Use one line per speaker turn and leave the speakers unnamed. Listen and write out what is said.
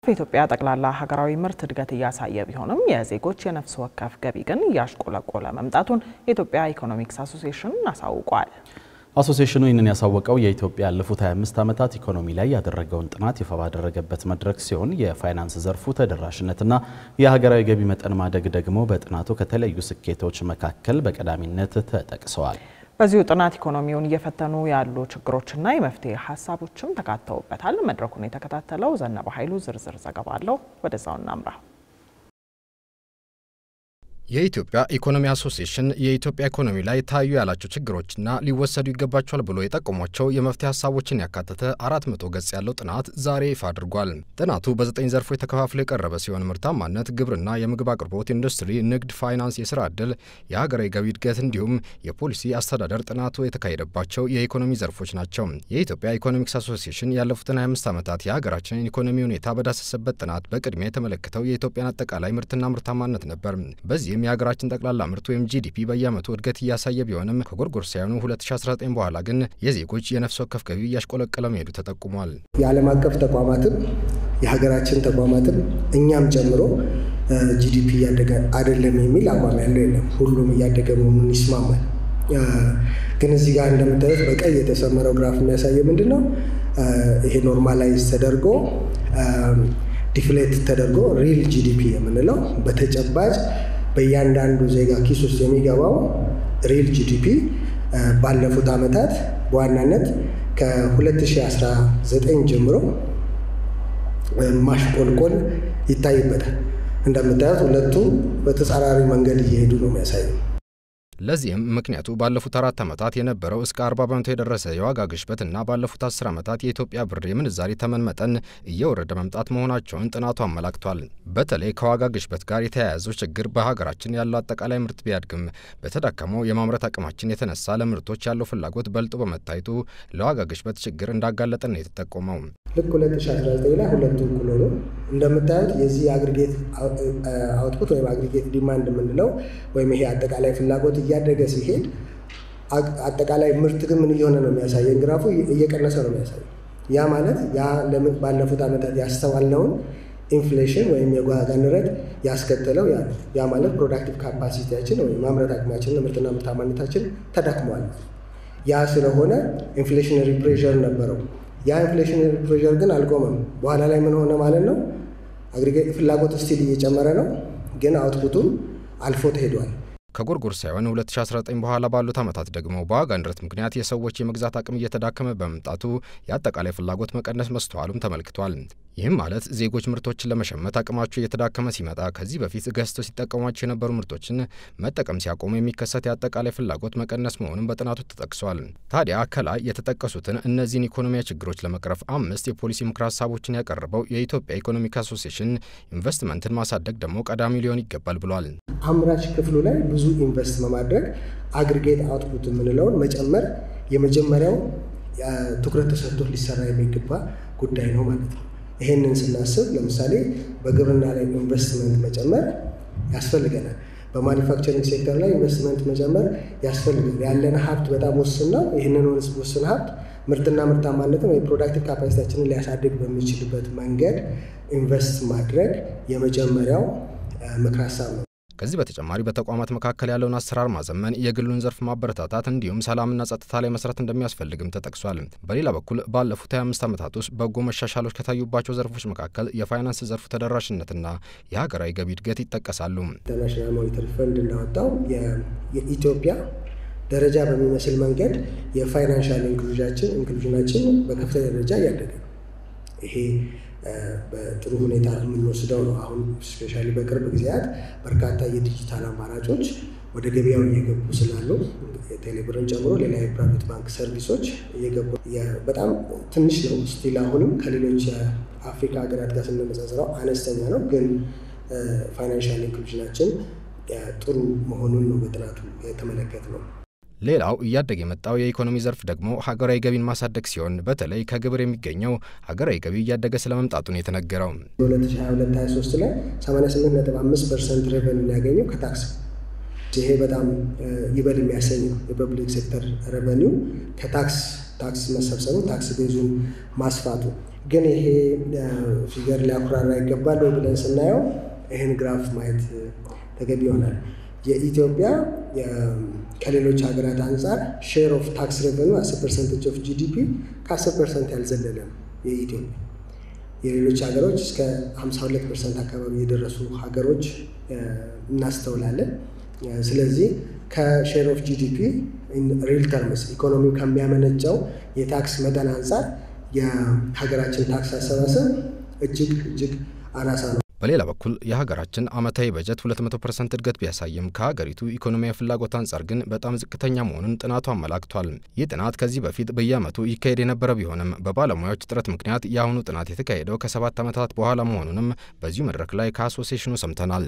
ኢትዮጵያ ጠቅላላ ሀገራዊ ምርት እድገት ያሳየ ቢሆንም የዜጎች የነፍስ ወከፍ ገቢ ግን ያሽቆለቆለ መምጣቱን የኢትዮጵያ ኢኮኖሚክስ አሶሲዬሽን አሳውቋል።
አሶሲዬሽኑ ይህንን ያሳወቀው የኢትዮጵያ ያለፉት 25 ዓመታት ኢኮኖሚ ላይ ያደረገውን ጥናት ይፋ ባደረገበት መድረክ ሲሆን የፋይናንስ ዘርፉ ተደራሽነትና የሀገራዊ ገቢ መጠን ማደግ ደግሞ በጥናቱ ከተለዩ ስኬቶች መካከል በቀዳሚነት ተጠቅሰዋል።
በዚሁ ጥናት ኢኮኖሚውን እየፈተኑ ያሉ ችግሮችና የመፍትሄ ሐሳቦችም ተካተውበታል። መድረኩን የተከታተለው ዘነበ ኃይሉ ዝርዝር ዘገባ አለው። ወደዛው እናምራ።
የኢትዮጵያ ኢኮኖሚ አሶሲዬሽን የኢትዮጵያ ኢኮኖሚ ላይ ታዩ ያላቸው ችግሮችና ሊወሰዱ ይገባቸዋል ብሎ የጠቆሟቸው የመፍትሄ ሐሳቦችን ያካተተ 400 ገጽ ያለው ጥናት ዛሬ ይፋ አድርጓል። ጥናቱ በ9 ዘርፎች ተከፋፍሎ የቀረበ ሲሆን ምርታማነት፣ ግብርና፣ የምግብ አቅርቦት፣ ኢንዱስትሪ፣ ንግድ፣ ፋይናንስ፣ የሥራ ዕድል፣ የሀገራዊ ገቢ እድገት እንዲሁም የፖሊሲ አስተዳደር ጥናቱ የተካሄደባቸው የኢኮኖሚ ዘርፎች ናቸው። የኢትዮጵያ ኢኮኖሚክስ አሶሲዬሽን ያለፉትን 25 ዓመታት የሀገራችንን ኢኮኖሚ ሁኔታ በዳሰሰበት ጥናት በቅድሚያ የተመለከተው የኢትዮጵያን አጠቃላይ ምርትና ምርታማነት ነበር። በዚህም የሀገራችን ጠቅላላ ምርት ወይም ጂዲፒ በየዓመቱ እድገት እያሳየ ቢሆንም ከጎርጎሮሳውያኑ 2019 በኋላ ግን የዜጎች የነፍስ ወከፍ ገቢ እያሽቆለቆለ መሄዱ ተጠቁሟል።
የዓለም አቀፍ ተቋማትም የሀገራችን ተቋማትም እኛም ጨምሮ ጂዲፒ እያደገ አይደለም የሚል አቋም ያለው የለም። ሁሉም እያደገ መሆኑን ይስማማል። ግን እዚህ ጋር እንደምታዩት በቀይ የተሰመረው ግራፍ የሚያሳየው ምንድነው? ይሄ ኖርማላይዝ ተደርጎ ዲፍሌት ተደርጎ ሪል ጂዲፒ የምንለው በተጨባጭ በእያንዳንዱ ዜጋ ኪስ ውስጥ የሚገባው ሪል ጂዲፒ ባለፉት ዓመታት በዋናነት ከ2019 ጀምሮ ማሽቆልቆል ይታይበታል። እንደምታዩት ሁለቱም በተጻራሪ መንገድ እየሄዱ ነው የሚያሳየው።
ለዚህም ምክንያቱ ባለፉት 4 ዓመታት የነበረው እስከ 40% የደረሰ የዋጋ ግሽበት እና ባለፉት 10 ዓመታት የኢትዮጵያ ብር የምንዛሪ ተመን መጠን እየወረደ መምጣት መሆናቸውን ጥናቱ አመላክቷል። በተለይ ከዋጋ ግሽበት ጋር የተያያዘው ችግር በሀገራችን ያለው አጠቃላይ ምርት ቢያድግም በተዳከመው የማምረት አቅማችን የተነሳ ለምርቶች ያለው ፍላጎት በልጦ በመታየቱ ለዋጋ ግሽበት ችግር እንዳጋለጠን ነው የተጠቆመው።
ልክ 2019 ላይ ሁለቱም እኩል ሆኖ እንደምታዩት የዚህ አግሪጌት አውትፑት ወይም አግሪጌት ዲማንድ የምንለው ወይም ይሄ አጠቃላይ ፍላጎት እያደገ ሲሄድ አጠቃላይ ምርት ግን ምን እየሆነ ነው የሚያሳየን? ግራፉ እየቀነሰ ነው የሚያሳየው። ያ ማለት ባለፉት ዓመታት ያስተዋልነውን ኢንፍሌሽን ወይም የዋጋ ንረት ያስከተለው ያ ማለት ፕሮዳክቲቭ ካፓሲቲያችን ወይም ማምረት አቅማችን ምርትና ምርታማነታችን ተዳክሟል። ያ ስለሆነ ኢንፍሌሽነሪ ፕሬሸር ነበረው። ያ ኢንፍሌሽነሪ ፕሬሸር ግን አልቆመም። በኋላ ላይ ምን ሆነ ማለት ነው? አግሪጌት ፍላጎት ስቲል እየጨመረ ነው፣ ግን አውትፑቱን አልፎ ተሄዷል።
ከጎርጎሮሳውያኑ 2019 በኋላ ባሉት ዓመታት ደግሞ በዋጋ ንረት ምክንያት የሰዎች የመግዛት አቅም እየተዳከመ በመምጣቱ የአጠቃላይ ፍላጎት መቀነስ መስተዋሉም ተመልክቷል። ይህም ማለት ዜጎች ምርቶችን ለመሸመት አቅማቸው እየተዳከመ ሲመጣ ከዚህ በፊት ገዝተው ሲጠቀሟቸው የነበሩ ምርቶችን መጠቀም ሲያቆሙ የሚከሰት የአጠቃላይ ፍላጎት መቀነስ መሆኑን በጥናቱ ተጠቅሷል። ታዲያ ከላይ የተጠቀሱትን እነዚህን ኢኮኖሚያዊ ችግሮች ለመቅረፍ 5 የፖሊሲ ምክር ሀሳቦችን ያቀረበው የኢትዮጵያ ኢኮኖሚክ አሶሲዬሽን ኢንቨስትመንትን ማሳደግ ደግሞ ቀዳሚ ሊሆን ይገባል ብሏል።
አምራች ክፍሉ ላይ ብዙ ኢንቨስት በማድረግ አግሪጌት አውትፑት የምንለውን መጨመር የመጀመሪያው ትኩረት ተሰጥቶ ሊሰራ የሚገባ ጉዳይ ነው ማለት ነው። ይሄንን ስናስብ ለምሳሌ በግብርና ላይ ኢንቨስትመንት መጨመር ያስፈልገናል። በማኒፋክቸሪንግ ሴክተር ላይ ኢንቨስትመንት መጨመር ያስፈልጋል። ያለን ሀብት በጣም ውስን ነው። ይህንን ውስን ሀብት ምርትና ምርታማነትን ወይ ፕሮዳክቲቭ ካፓሲቲያችንን ሊያሳድግ በሚችልበት መንገድ ኢንቨስት ማድረግ የመጀመሪያው ምክር ሀሳብ ነው።
ከዚህ በተጨማሪ በተቋማት መካከል ያለውን አሰራር ማዘመን፣ የግሉን ዘርፍ ማበረታታት እንዲሁም ሰላምና ጸጥታ ላይ መስራት እንደሚያስፈልግም ተጠቅሷል። በሌላ በኩል ባለፉት 25 ዓመታት ውስጥ በጎ መሻሻሎች ከታዩባቸው ዘርፎች መካከል የፋይናንስ ዘርፉ ተደራሽነትና የሀገራዊ ገቢ እድገት ይጠቀሳሉ።
ኢንተርናሽናል ሞኔታሪ ፈንድ እንዳወጣው የኢትዮጵያ ደረጃ በሚመስል መንገድ የፋይናንሻል ኢንክሉዥናችን በከፍተኛ ደረጃ እያደገ ነው። ይሄ በጥሩ ሁኔታ የምንወስደው ነው። አሁን ስፔሻሊ በቅርብ ጊዜያት በርካታ የዲጂታል አማራጮች ወደ ገበያው እየገቡ ስላሉ ቴሌብርን ጨምሮ ሌላ የፕራይቬት ባንክ ሰርቪሶች እየገቡ በጣም ትንሽ ነው ስቲል አሁንም ከሌሎች የአፍሪካ ሀገራት ጋር ስንመሳሰረው አነስተኛ ነው። ግን ፋይናንሻል ኢንክሉዥናችን ጥሩ መሆኑን ነው በጥናቱ የተመለከትነው።
ሌላው እያደገ የመጣው የኢኮኖሚ ዘርፍ ደግሞ ሀገራዊ ገቢን ማሳደግ ሲሆን በተለይ ከግብር የሚገኘው ሀገራዊ ገቢ እያደገ ስለመምጣቱ ነው የተነገረው።
በ2022-23 ላይ 88.5% ሬቨኒው ያገኘው ከታክስ። ይሄ በጣም ይበል የሚያሰኝ ነው። የፐብሊክ ሴክተር ሬቨኒው ከታክስ ታክስ መሰብሰቡ ታክስ ቤዙን ማስፋቱ ግን ይሄ ፊገር ሊያኩራራ ይገባል ብለን ስናየው ይሄን ግራፍ ማየት ተገቢ ይሆናል። የኢትዮጵያ ከሌሎች ሀገራት አንፃር ሼር ኦፍ ታክስ ሬቨኑ 10% ኦፍ ጂዲፒ ከ10% ያልዘለለ ነው የኢትዮጵያ። የሌሎች ሀገሮች እስከ 52% አካባቢ የደረሱ ሀገሮች እናስተውላለን። ስለዚህ ከሼር ኦፍ ጂዲፒ ሪል ተርምስ ኢኮኖሚው ከሚያመነጨው የታክስ መጠን አንፃር የሀገራችን ታክስ አሰባሰብ እጅግ አናሳ ነው።
በሌላ በኩል የሀገራችን ዓመታዊ በጀት 200% እድገት ቢያሳይም ከሀገሪቱ ኢኮኖሚያዊ ፍላጎት አንፃር ግን በጣም ዝቅተኛ መሆኑን ጥናቱ አመላክቷል። ይህ ጥናት ከዚህ በፊት በየዓመቱ ይካሄድ የነበረ ቢሆንም በባለሙያዎች ጥረት ምክንያት የአሁኑ ጥናት የተካሄደው ከ7 ዓመታት በኋላ መሆኑንም በዚሁ መድረክ ላይ ከአሶሲዬሽኑ ሰምተናል።